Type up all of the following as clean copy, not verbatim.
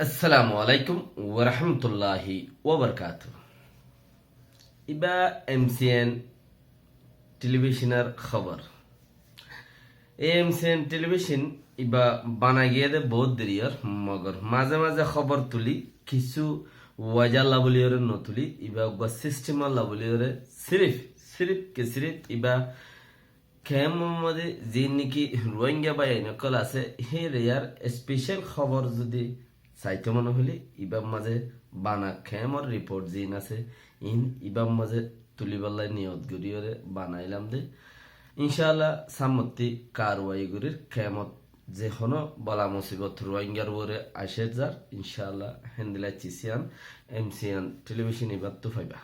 আসসালামু আলাইকুম ওয়া রাহমাতুল্লাহি ওয়া বারাকাতুহু। ইবা এমসিএন টেলিভিশনের খবর। এমসিএন টেলিভিশন ইবা বানা গিয়ে দে বহুত দেরিয়র মগর মাঝে মাঝে খবর তুলি কিছু ওয়াজা লাবলিয়রে নতুলি ইবা গো সিস্টেম লাবলিয়রে সিরিফ সিরিফ কে সিরিফ ইবা খেম মোহাম্মদে যে নাকি রোহিঙ্গা বা নকল আছে হে রেয়ার স্পেশাল খবর যদি চাইতে মনে হলে ইবাম মাঝে বানা খেমর রিপোর্ট জিন আছে ইবাম মাঝে তুলিবাল্লাই নিয়ত গরিয়রে বানাইলাম দে ইনশাআল্লাহ সামত্তি কারওয়াই গরির খেমত যে হনো বলা মুসিবত রোহিঙ্গার ওরে আসে যার ইনশাআল্লাহ হেন্দিলা চিসিয়ান এমসিয়ান টেলিভিশন ইবার তো ফাইবা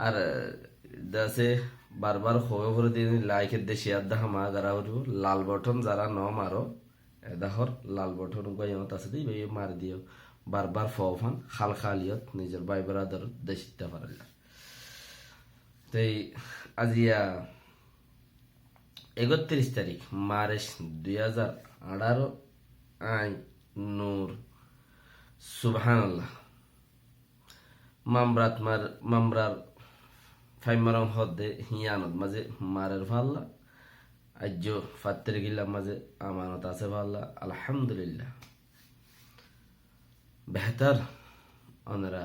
আর দাসে বারবার হয়ে ভরে দিন লাইকের দেশে আদা হামা গারা হরিব লাল বটন যারা ন মারো এদাহর লাল বটন গাইমত আছে দিই ভাই মার দিও বারবার ফফান খাল খালিয়ত নিজের ভাই ব্রাদার দেশিতা পারলার তাই আজিয়া 31 তারিখ মার্চ 2018 আই নূর সুবহানাল্লাহ মামরার ফাইমারং হদে হিয়ানত মাঝে মারের ভাল্লা আজ ফাত্তের গিল্লা মাঝে আমানত আছে ভাল্লা আলহামদুলিল্লাহ বেহতার ওনারা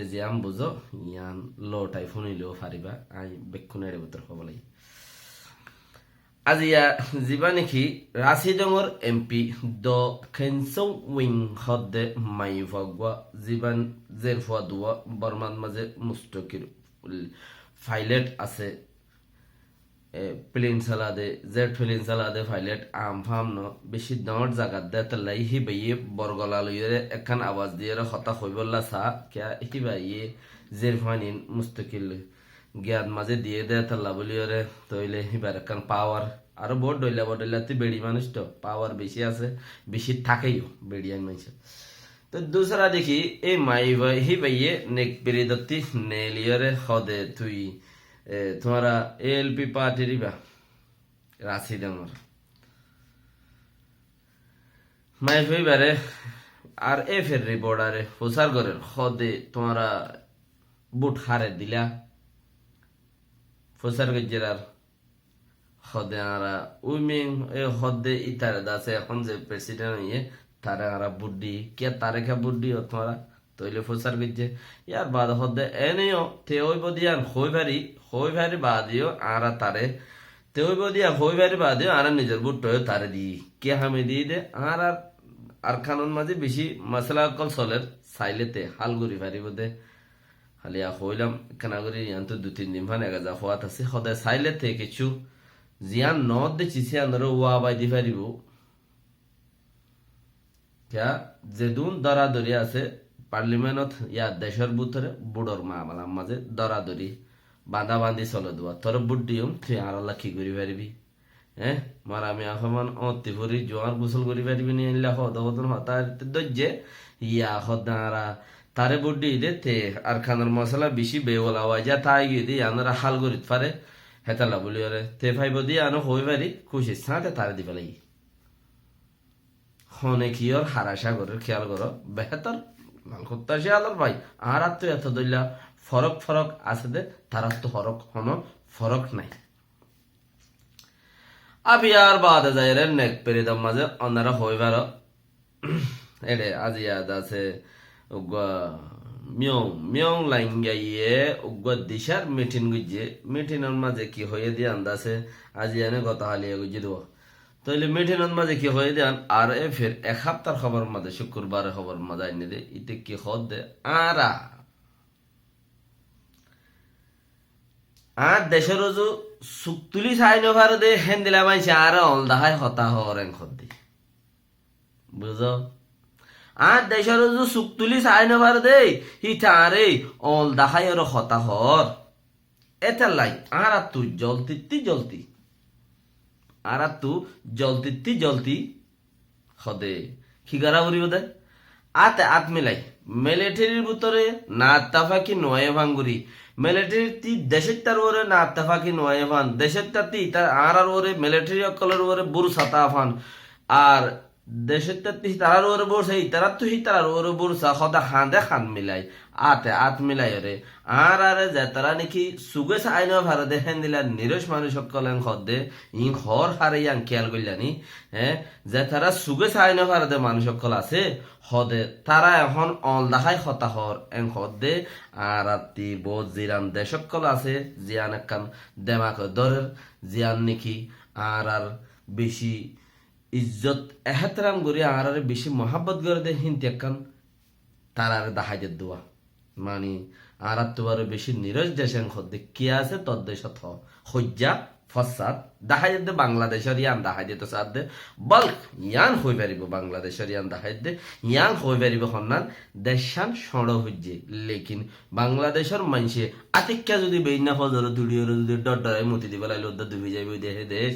যে আম বুঝো ইয়ান লোটাই ফোনিলেও ফারিবা আই বেক্ষুনের ভিতর হবলাই আজিয়া যিবা নেকি রাশিদঙর এমপি দ খেনসং উইং হদে মাই ভগwa যিবান জের ফুয়া বর্মান মাঝে মুস্তকির ফাইলেট আছে প্লেন সালাদে জেড প্লেন সালাদে ফাইলেট আম ফাম ন বেশি দর জাগাত দে তলাই হি বাইয়ে বরগলা লইরে একখান আওয়াজ দিয়ে হতা হইবল্লা সা কিয়া হি বাইয়ে জের ফানিন মুস্তকিল জ্ঞান মাঝে দিয়ে দে তল্লা বলিরে তইলে হিবার একখান পাওয়ার আর বড় ডইলাতে বেড়ি মানুষ তো পাওয়ার বেশি আছে বেশি থাকেইও বেড়িয়ান মানুষ তো दूसरा দেখি এই মাই ভাই হি বাইয়ে নেক পেরিদত্তি নেলিয়রে হদে তুই তোমারা এএলপি পার্টি রিবা রাশি ডাঙর মাই ভাই বারে আর এ ফের রিপোর্টারে প্রচার করে হদে তোমারা বুট হারে দিলা প্রচার গজ্জেরার হদে আরা উইমিং এ হদে ইতারে দাসে এখন যে প্রেসিডেন্ট ইয়ে তারে আরা বুড্ডি কে তারে খা বুড্ডি ও তোমারা তইলে প্রচার গজ্জে ইয়ার বাদ হদে এনেও তে ওই বদিয়ান হই ভারি বাদিও আরা তারে তে ওই বদিয়া হই ভারি বাদিও আরা নিজের বুট্টয় তারে দি কে হামে দি দে আর খানন মাঝে বেশি মশলা কল চলের সাইলেতে হালগুড়ি ভারি বদে হালিয়া হইলাম কেনাগুড়ি ইয়ান তো 2-3 দিন ফান এগা যা হওয়াত আছে সদায় সাইলেতে কিছু জিয়ান নদ দে চিসি আনরে ওয়া বাই দি পারিব ক্যা যেদুন দরাদরি আছে পার্লিমেন্টত ইয়া দেশের ভিতরে বুড়োর মামলার মাঝে দরাদরি বাঁধা বাঁধি চলে দেওয়া তোর বুড্ডিও তুই আর কি করি পারবি হ্যাঁ মার আমি এখন অতিভরি জোয়ার গোসল করি পারবি নি আনলে হদন হতার দজ্জে ইয়া হদারা তারে বুড্ডি দে তে আর খানার মশলা বেশি বেওলা যা তাই গিয়ে দিয়ে আনারা হাল করিত পারে হেতালা বলি ওরে তে ভাইব দিয়ে আনো হই পারি খুশি সাঁতে তারে দিবে লাগি হনে কি ওর হারাশা করে খেয়াল করো বেহতর মালকত্তাসে আলোর ভাই আর তো এত দইলা ফরক আছে দে তার তো ফরক নাই আবি আর বাদে যায় রে নেক পেরিদম মাঝে অনারা হইবার এরে আজিয়াদ আছে মিয়ং লাইঙ্গাইয়ে উগ্র দিশার মিটিন গুজে মিটিনের মাঝে কি হয়ে দিয়ে আন্দাছে আজি এনে গত হালিয়ে গুজি দেব তাইলে মিটিনের মাঝে কি হয়ে দেন আর এ ফের এক সপ্তাহ খবর মাঝে শুক্রবার খবর মাঝে আইনে দে ইতে কি হদ দে আর দেশের রজু সুক্তুলি চাই নভার দে হেন দিলা মাইছে আর অলদাহাই হতা হরেন খদ্দি বুঝো আর দেশের রজু সুক্তুলি চাই নভার দে হি তারে অলদাহাই আর হতা হর এতে লাই আর তুই জলতি আর তু জলতি হদে খিগারা উড়িব দে আত মিলাই মিলিটারির ভিতরে না তাফাকি নয় ভাঙ্গুরি মিলিটারি তি দেশের তার ওরে না তাফাকি নয় ভান দেশের তার তি তার আর ওরে মিলিটারি অকলের ওরে বুরু সাতা ফান আর দেশের তারার ওরে বসে তারা তো তারার ওরে বসা সদা খাঁদে খান মিলাই আত মিলাই রে আর আরে যে তারা নাকি সুগে আইন ভারতে হেন দিলা নিরস মানুষ সকল খদে ইং হর হারে ইয়াং খেয়াল করলানি যে তারা সুগে আইন ভারতে মানুষ সকল আছে হদে তারা এখন অল দেখাই হতাহর এং হদে আর আত্মি বোধ জিরান দেশ সকল আছে জিয়ান একান দেমাক দরের জিয়ান নাকি আর বেশি ইজ্জত এহতরাম করি আর বেশি মহাব্বত করে দে হিন্তি একান তারারে দাহাই দে দোয়া মানে আর তোমার বেশি নিরজ দেশের খদ্দে কি আছে তোর দেশত হজ্জা ফসাদ দাহাই দে বাংলাদেশের ইয়ান দাহাই দিতে চার দে বল্ক ইয়ান হয়ে পারিব বাংলাদেশের ইয়ান দাহাই দে ইয়ান হয়ে পারিব সন্ধান দেশান সড় হজ্জে লেকিন বাংলাদেশের মানুষে আতিক্যা যদি বেইনা ফজর তুলিয়ে যদি ডরাই মতি দিব লাইলে ওদের ডুবি যাইব দেহে দেশ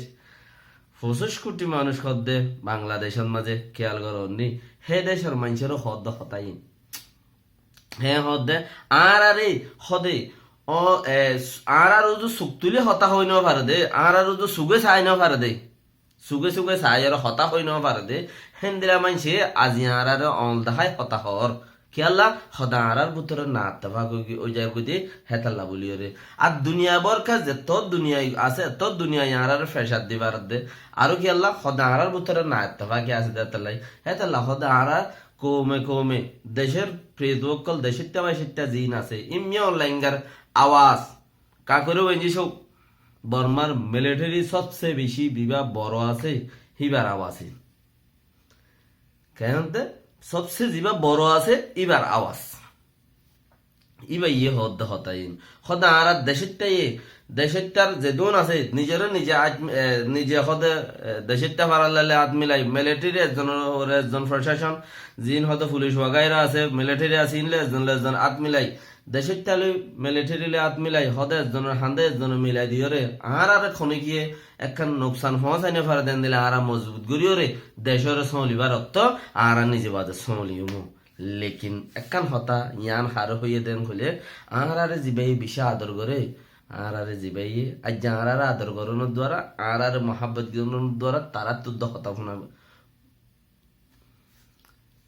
25 কোটি মানুষ হদ্দে বাংলাদেশের মাঝে খেয়াল করনি হে দেশের মানুষেরও হদ্দ হতাই হে হদ্দে আর আরে হদে ও আর সুখ তুলে হতা হই ন পারে দে আর সুগে চাই ন পারে দে সুগে চাই আর হতা হই ন পারে দে হেন দিলা মানুষে আজি আর অল দেখাই হতা হর খেয়াল্লা হদা আর ভিতরে না আত্মভাগ ওই যায় বুঝি হেতাল্লা বলি রে আর দুনিয়া বর কাজ যে তোর দুনিয়ায় আছে তোর দুনিয়ায় আর ফেসাদ দিবার দে আরো খেয়াল্লা হদা আর ভিতরে না আত্মভাগে আছে দেতাল্লাই হেতাল্লা হদা আর কমে দেশের প্রেদকল দেশের তেমন সেটা জিন আছে ইমিয়া ল্যাঙ্গার আওয়াজ কাকরে ওই সব বর্মার মিলিটারি সবচেয়ে বেশি বিবাহ বড় আছে হিবার আওয়াজে কেন সবচেয়ে যিবা বড় আছে ইবার আওয়াজ ইবা ইয়ে হদ্দ হতাইন হদা আর দেশেরটার যে দোন আছে নিজের নিজে হদে দেশেরটা পারালে হাত মিলাই মিলিটারি একজন প্রশাসন জিন হদে পুলিশ ওয়াগাইরা আছে মিলিটারি আছে ইনলে একজন হাত মিলাই দেশেরটা লই মিলিটারি হাত মিলাই হদে একজনের হান্দে একজনের মিলাই দিও রে আর খনে গিয়ে একখান নোকসান হওয়া ফারা দেন দিলে আর মজবুত করিও রে দেশের সলিবার অর্থ আর নিজে বাদে সলিও লেকিন একখান হতা ইয়ান হার হইয়ে দেন হলে আর জিবাই বেশি আদর করে আর জিবাই আজ আর আদর করানোর দ্বারা আর মহাব্বত করানোর দ্বারা তারা তুদ্দ হতা শোনাবে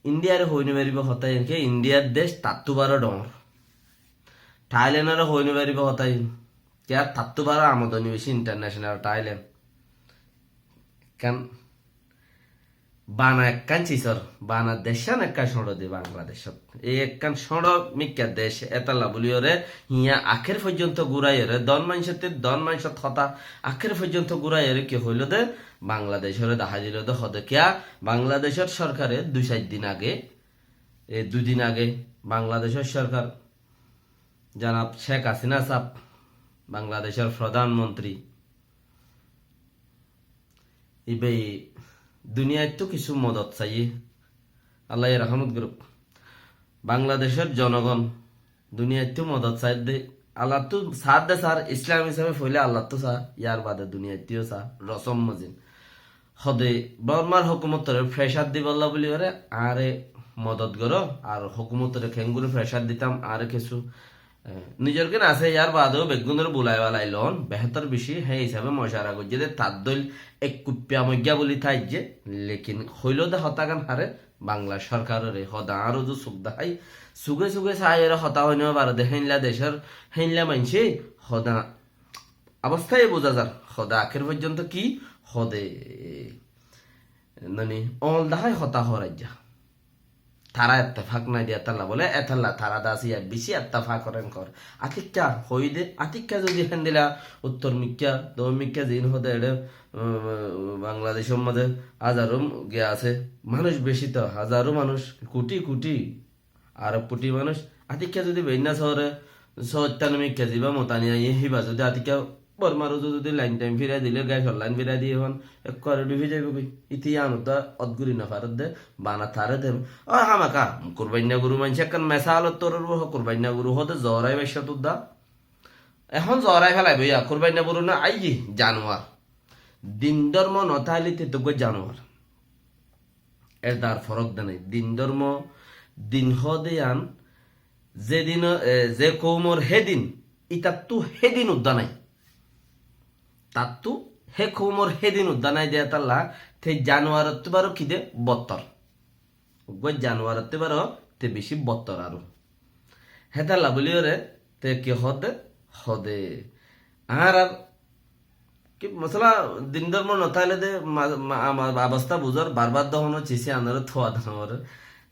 ইন্ডিয়ার হইনে পারিব হতাই ইন্ডিয়ার দেশ তাত্তু বারো ডর থাইল্যান্ডের হইনে পারিব হতাই কে তাত্তু বারো আমদানি বেশি ইন্টারন্যাশনাল থাইল্যান্ড কেন বানা একখান চিসর বানা দেশান একখান সড় দে বাংলাদেশত এই একখান সড় মিকা দেশ এতালা বলিও রে হিয়া আখের পর্যন্ত ঘুরাই রে দন মাংসত হতা আখের পর্যন্ত ঘুরাই রে কি হইল দে বাংলাদেশের দেখা দিল দে হদে কিয়া বাংলাদেশের সরকারে 2-4 দিন আগে এই 2 দিন আগে বাংলাদেশের সরকার জনাব শেখ হাসিনা সাহেব বাংলাদেশের প্রধানমন্ত্রী ইবে দুনিয়ায় তো কিছু মদত চাই আল্লাহ রহমত গ্রুপ বাংলাদেশের জনগণ দুনিয়ায় তো মদত চাই দে আল্লাহ তো সাথ দে স্যার ইসলাম হিসাবে ফইলে আল্লাহ তো চা ইয়ার বাদে দুনিয়াতেও চা রসম মজিন হদে বর্মার হুকুমতরে প্রেসার দিবল্লা বলি ওরে আরে মদত করো আর হুকুমতরে খেঙ্গুরে প্রেসার দিতাম আর কিছু নিজের কেন আছে ইয়ার বাদেও বেগুনের বুলাই বালাই লন বেহতর বেশি হে হিসাবে মশারা করছে যে তার দল এক কুপিয়া মজ্ঞা বলি থাই যে লেকিন হইল দে হতাগান হারে বাংলা সরকারের হদা আরো যে সুখ দেখাই সুগে চাই এর হতা হইন পারে দে হেনলা দেশের হেনলা মানছে হদা অবস্থায় বোঝা যার হদা আখের পর্যন্ত কি হদে মানে অল দেখাই হতা হরাইজা তারা এত্তেফাক নাই দিয়া তাল্লা বলে এতাল্লা তারা দাসি বেশি এত্তেফাক করেন কর আতিক্কা হই দে আতিক্কা যদি হেন দিলা উত্তর মিক্কা দক্ষিণ মিক্কা জিন হতে এড়ে বাংলাদেশের মধ্যে হাজারো গিয়ে আছে মানুষ বেশি তো হাজারো মানুষ কোটি আর কোটি মানুষ আতিক্কা যদি বেইনা শহরে 97 কেজি বা মতানিয়া হিবা যদি আতিক্কা বর্মারও যদি লাইন টাইম ফিরাই দিলে গাই লাইন ফিরাই দিয়ে এখন এক করে ডুবে যাইব কই ইতি আনুতা অদগুরি না ফারত দে বানা থারে দে ও হামাকা কুরবাইনা গুরু মানছে কান মেসাল তোর কুরবাইনা গুরু হতে জরাই বেশা তো দা এখন জরাই ফেলাই বইয়া কুরবাইনা গুরু না আইজি জানোয়ার দিন ধর্ম নথাইলিতে তো গো জানোয়ার এর দার ফরক দে নাই দিন ধর্ম দিন হদে আন যেদিন যে কৌমর হেদিন ইতা তো হেদিন উদ্দা নাই তাত্তু হে খুমর হেদিন উদ্দানাই দিয়া তাল্লা তে জানুয়ারতে বারো কি দে বত্তর জানুয়ারতে বারো তে বেশি বত্তর আরো হেতা লাবলি ওরে তে কি হদে হদে আর কি মশলা দিন ধর্ম নতাইলে দে আমার অবস্থা বুঝর বারবার দহন চিসি আনার থোয়া দানোর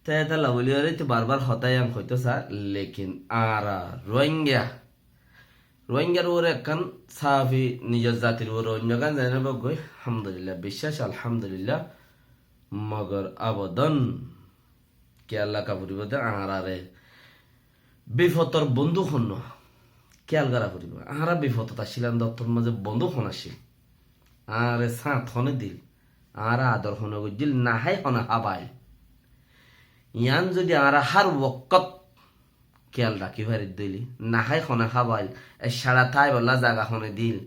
তে হেতা লাবলি ওরে তো বারবার হতাই আম হইতো স্যার লেকিন আর রোহিঙ্গার ওরে একখান সাহাফি নিজের জাতির ওর অন্য গান জানে গই আলহামদুলিল্লাহ বিশ্বাস আলহামদুলিল্লাহ মগর আবদন কে আল্লাহ কাপুরিব দে আহারে বিফতর বন্ধু হন্য খেয়াল করা করিব আহারা বিফত আসিলাম দত্তর মাঝে বন্ধু হন আসিল আরে সাঁত হনে দিল আহারা আদর হনে দিল নাহাই হনে হাবাইল ইয়ান যদি আহারা হার ওকত খেয়াল রাখি ভারি দিলি নাহাই হনে হাবাইল সারা তাই বলা জাগা হনে দিল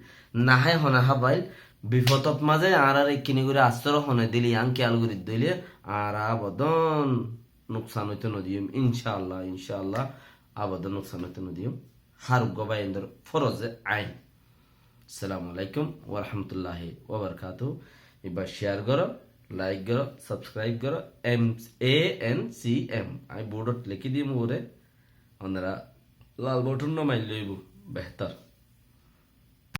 নাহাই হনে হাবাইল বিপদত মাঝে আর কিনি করে আস্তর হনে দিলি আং খেয়াল করে দিলে আর আবদন নুকসান হইতে নদীম ইনশাআল্লাহ আবদন নুকসান হইতে নদীম হার গবাই ইন্দর ফরজে আইন আসসালামু আলাইকুম ওয়া রাহমাতুল্লাহি ওয়া বারাকাতুহু এবার শেয়ার করো লাইক করো সাবস্ক্রাইব করো ANCM আই বোর্ডত লিখি দিম ওরে আপনারা লাল বটন নমাই লইব বেহতর